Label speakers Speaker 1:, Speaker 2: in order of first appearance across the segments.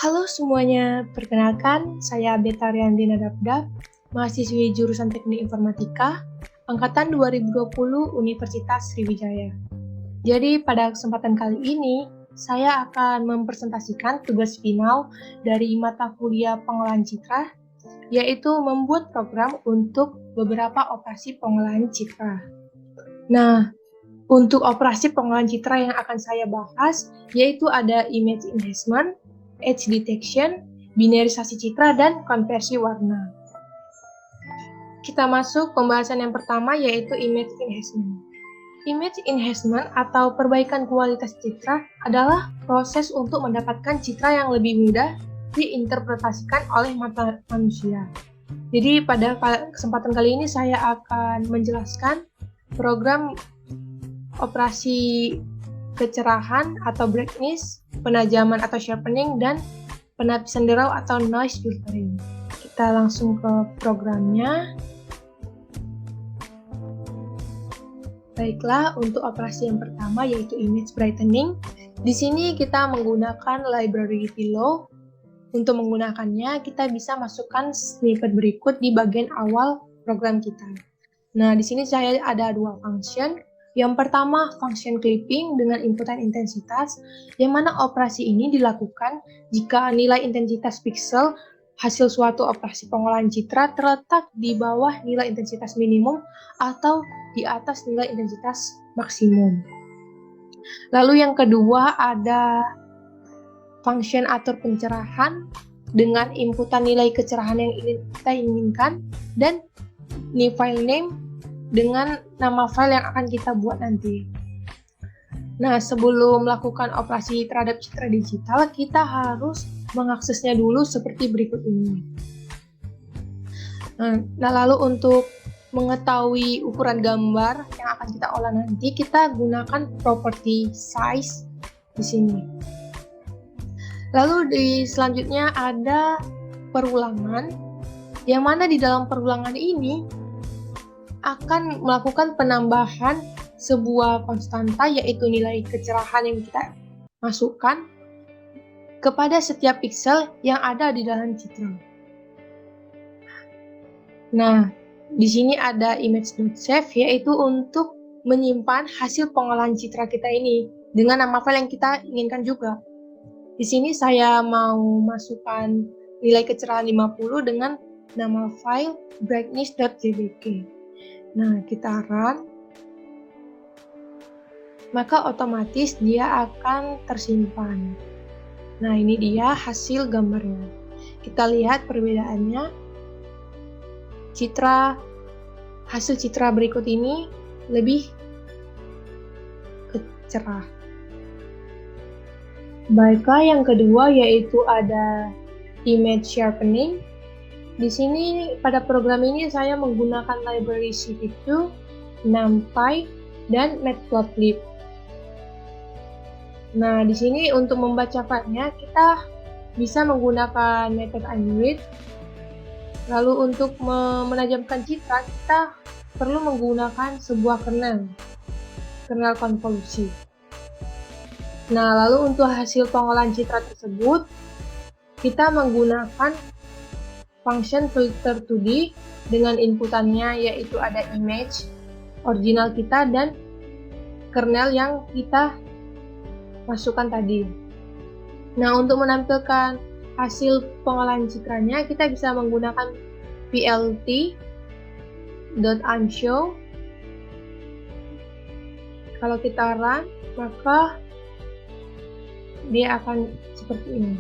Speaker 1: Halo semuanya, perkenalkan saya Betariandina Dabdab, mahasiswi jurusan Teknik Informatika, angkatan 2020 Universitas Sriwijaya. Jadi pada kesempatan kali ini, saya akan mempresentasikan tugas final dari mata kuliah pengolahan citra, yaitu membuat program untuk beberapa operasi pengolahan citra. Nah, untuk operasi pengolahan citra yang akan saya bahas, yaitu ada image enhancement, edge detection, binarisasi citra, dan konversi warna. Kita masuk pembahasan yang pertama, yaitu image enhancement. Image enhancement atau perbaikan kualitas citra adalah proses untuk mendapatkan citra yang lebih mudah diinterpretasikan oleh mata manusia. Jadi pada kesempatan kali ini saya akan menjelaskan program operasi kecerahan atau brightness, penajaman atau sharpening, dan penapisan derau atau noise filtering. Kita langsung ke programnya. Baiklah, untuk operasi yang pertama yaitu image brightening. Di sini kita menggunakan library Pillow. Untuk menggunakannya, kita bisa masukkan snippet berikut di bagian awal program kita. Nah, di sini saya ada dua function. Yang pertama, function clipping dengan inputan intensitas, yang mana operasi ini dilakukan jika nilai intensitas pixel hasil suatu operasi pengolahan citra terletak di bawah nilai intensitas minimum atau di atas nilai intensitas maksimum. Lalu yang kedua ada function atur pencerahan dengan inputan nilai kecerahan yang kita inginkan dan new file name dengan nama file yang akan kita buat nanti. Nah, sebelum melakukan operasi terhadap citra digital, kita harus mengaksesnya dulu seperti berikut ini. Nah, lalu untuk mengetahui ukuran gambar yang akan kita olah nanti, kita gunakan property size di sini. Lalu selanjutnya ada perulangan, yang mana di dalam perulangan ini akan melakukan penambahan sebuah konstanta, yaitu nilai kecerahan yang kita masukkan kepada setiap pixel yang ada di dalam citra. Nah, di sini ada image.save, yaitu untuk menyimpan hasil pengolahan citra kita ini dengan nama file yang kita inginkan juga. Di sini saya mau masukkan nilai kecerahan 50 dengan nama file brightness.jpg. Nah, kita run, maka otomatis dia akan tersimpan. Nah, ini dia hasil gambarnya. Kita lihat perbedaannya. Hasil citra berikut ini lebih cerah. Baiklah, yang kedua yaitu ada image sharpening. Di sini pada program ini saya menggunakan library CV2, NumPy, dan Matplotlib. Nah, di sini untuk membaca filenya kita bisa menggunakan metode imread. Lalu untuk menajamkan citra kita perlu menggunakan sebuah kernel konvolusi. Nah, lalu untuk hasil pengolahan citra tersebut kita menggunakan function filter 2D dengan inputannya yaitu ada image original kita dan kernel yang kita masukkan tadi. Nah, untuk menampilkan hasil pengolahan citranya kita bisa menggunakan plt.unshow. Kalau kita run, maka dia akan seperti ini.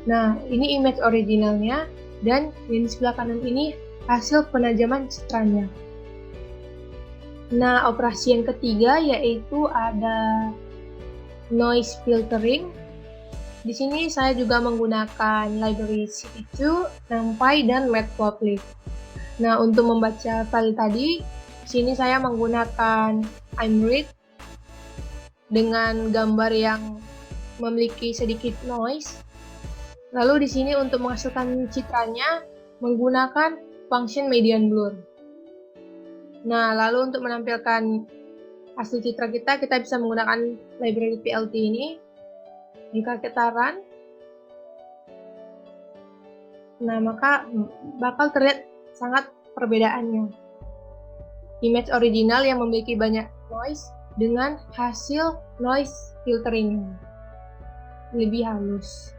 Speaker 1: Nah, ini image originalnya dan yang di sebelah kanan ini hasil penajaman citranya. Nah, operasi yang ketiga yaitu ada noise filtering. Di sini saya juga menggunakan library CV2, NumPy, dan Matplotlib. Nah, untuk membaca file tadi, di sini saya menggunakan imread dengan gambar yang memiliki sedikit noise. Lalu di sini untuk menghasilkan citranya menggunakan function median blur. Nah, lalu untuk menampilkan hasil citra kita bisa menggunakan library PLT ini. Jika kita run, Nah, maka bakal terlihat sangat perbedaannya. Image original yang memiliki banyak noise dengan hasil noise filtering lebih halus.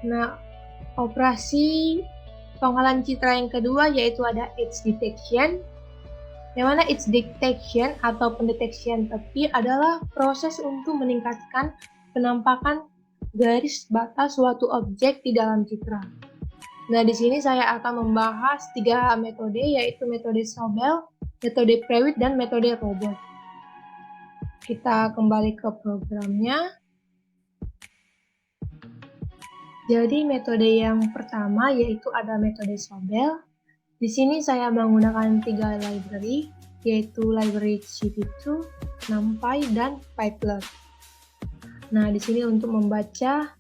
Speaker 1: Nah, operasi pengolahan citra yang kedua yaitu ada edge detection. Yang mana edge detection atau pendeteksian tepi adalah proses untuk meningkatkan penampakan garis batas suatu objek di dalam citra. Nah, di sini saya akan membahas 3 metode, yaitu metode Sobel, metode Prewitt, dan metode robot. Kita kembali ke programnya. Jadi metode yang pertama yaitu ada metode Sobel. Di sini saya menggunakan 3 library, yaitu library CV2, NumPy, dan Pyplot. Nah, di sini untuk membaca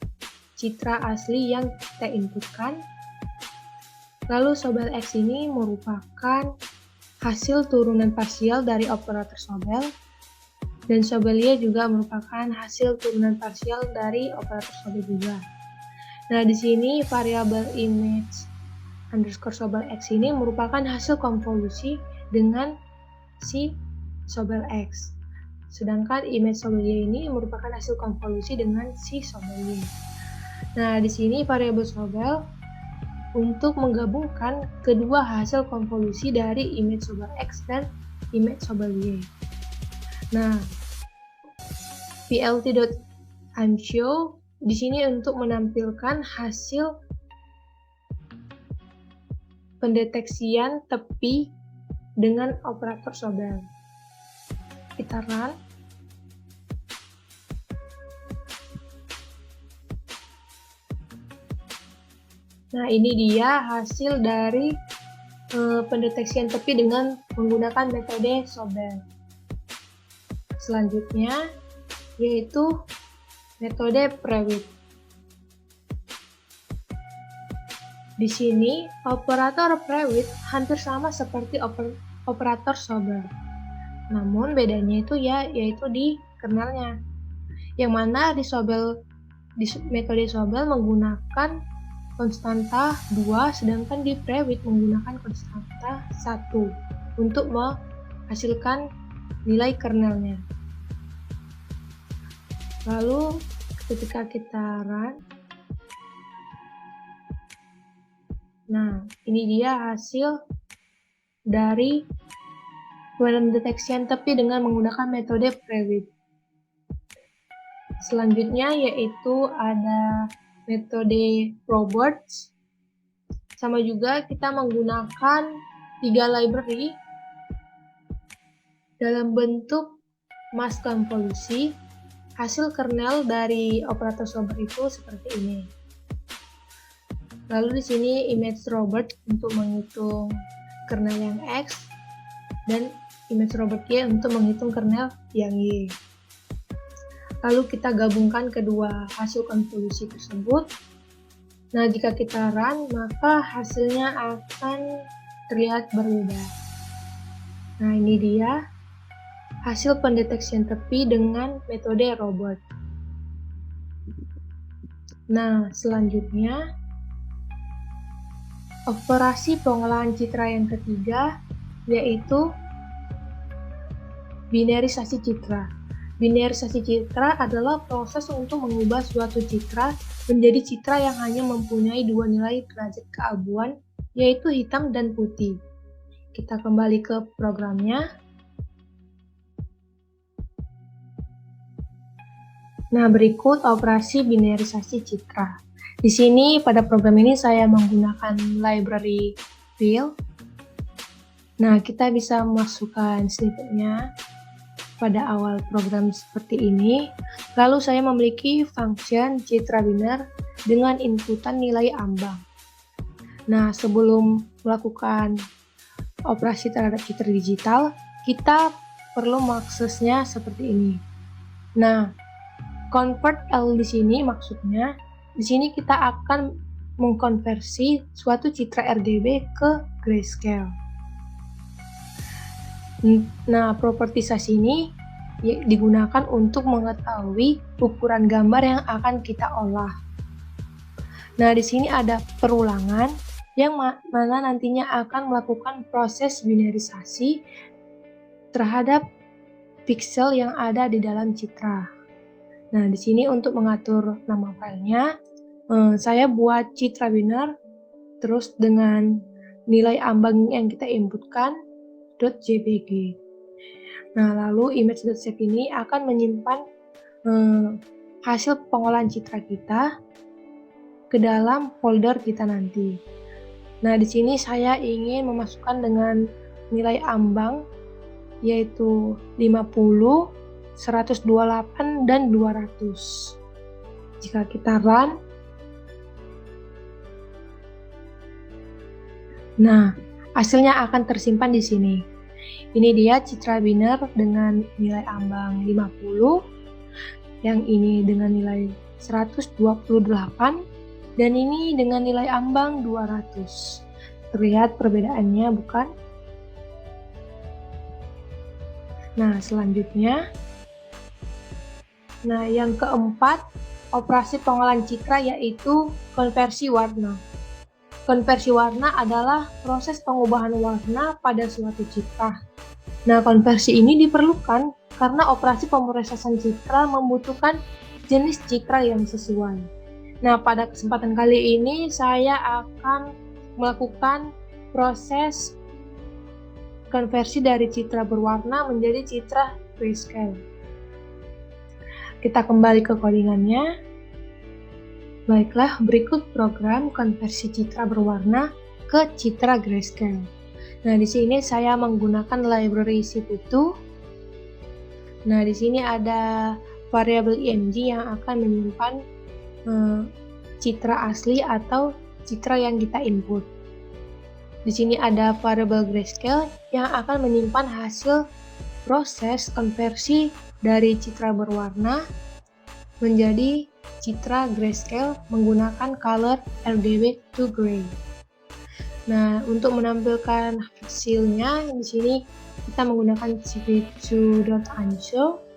Speaker 1: citra asli yang kita inputkan. Lalu Sobel X ini merupakan hasil turunan parsial dari operator Sobel, dan Sobel Y juga merupakan hasil turunan parsial dari operator Sobel juga. Nah, di sini variabel image underscore Sobel X ini merupakan hasil konvolusi dengan si Sobel X. Sedangkan image Sobel Y ini merupakan hasil konvolusi dengan si Sobel Y. Nah, di sini variabel Sobel untuk menggabungkan kedua hasil konvolusi dari image Sobel X dan image Sobel Y. Nah, plt.imshow di sini untuk menampilkan hasil pendeteksian tepi dengan operator Sobel. Kita run. Nah, ini dia hasil dari pendeteksian tepi dengan menggunakan metode Sobel. Selanjutnya yaitu metode Prewitt. Di sini operator Prewitt hampir sama seperti operator Sobel. Namun bedanya itu yaitu di kernelnya. Yang mana di metode Sobel menggunakan konstanta 2, sedangkan di Prewitt menggunakan konstanta 1 untuk menghasilkan nilai kernelnya. Lalu ketika kita run, nah ini dia hasil dari pendeteksian tepi dengan menggunakan metode Prewitt. Selanjutnya yaitu ada metode robots. Sama juga kita menggunakan 3 library dalam bentuk mask konvolusi. Hasil kernel dari operator Sobel itu seperti ini. Lalu di sini image robot untuk menghitung kernel yang X dan image robot Y untuk menghitung kernel yang Y. Lalu kita gabungkan kedua hasil konvolusi tersebut. Nah, jika kita run, maka hasilnya akan terlihat berbeda. Nah, ini dia hasil pendeteksian tepi dengan metode robot. Nah, selanjutnya operasi pengolahan citra yang ketiga yaitu binarisasi citra. Binarisasi citra adalah proses untuk mengubah suatu citra menjadi citra yang hanya mempunyai 2 nilai derajat keabuan, yaitu hitam dan putih. Kita kembali ke programnya. Nah, berikut operasi binarisasi citra. Di sini pada program ini saya menggunakan library fill. Nah, kita bisa memasukkan snippetnya pada awal program seperti ini. Lalu saya memiliki function citra binar dengan inputan nilai ambang. Nah, sebelum melakukan operasi terhadap citra digital, kita perlu mengaksesnya seperti ini. Nah, convert L di sini maksudnya, di sini kita akan mengkonversi suatu citra RGB ke grayscale. Nah, propertisasi ini digunakan untuk mengetahui ukuran gambar yang akan kita olah. Nah, di sini ada perulangan yang mana nantinya akan melakukan proses binarisasi terhadap pixel yang ada di dalam citra. Nah, di sini untuk mengatur nama filenya, saya buat citra binar, terus dengan nilai ambang yang kita inputkan, .jpg. Nah, lalu image.zip ini akan menyimpan hasil pengolahan citra kita ke dalam folder kita nanti. Nah, di sini saya ingin memasukkan dengan nilai ambang yaitu 50, 128, dan 200. Jika kita run, nah, hasilnya akan tersimpan di sini. Ini dia citra binar dengan nilai ambang 50, yang ini dengan nilai 128, dan ini dengan nilai ambang 200. Terlihat perbedaannya, bukan? Nah, selanjutnya, yang keempat, operasi pengolahan citra yaitu konversi warna. Konversi warna adalah proses pengubahan warna pada suatu citra. Nah, konversi ini diperlukan karena operasi pemrosesan citra membutuhkan jenis citra yang sesuai. Nah, pada kesempatan kali ini saya akan melakukan proses konversi dari citra berwarna menjadi citra grayscale. Kita kembali ke codingannya. Baiklah, berikut program konversi citra berwarna ke citra grayscale. Nah, di sini saya menggunakan library C2. Nah, di sini ada variabel img yang akan menyimpan citra asli atau citra yang kita input. Di sini ada variabel grayscale yang akan menyimpan hasil proses konversi dari citra berwarna menjadi citra grayscale menggunakan color RGB to gray. Nah, untuk menampilkan hasilnya di sini kita menggunakan cv2.anshow.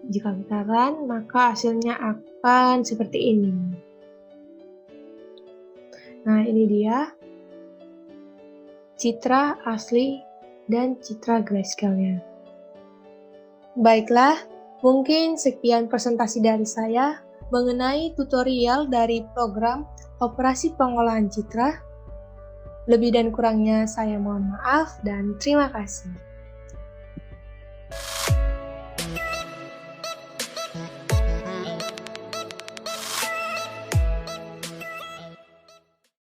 Speaker 1: Jika kita run, maka hasilnya akan seperti ini. Nah, ini dia citra asli dan citra grayscale-nya. Baiklah, mungkin sekian presentasi dari saya mengenai tutorial dari program operasi pengolahan citra. Lebih dan kurangnya saya mohon maaf dan terima kasih.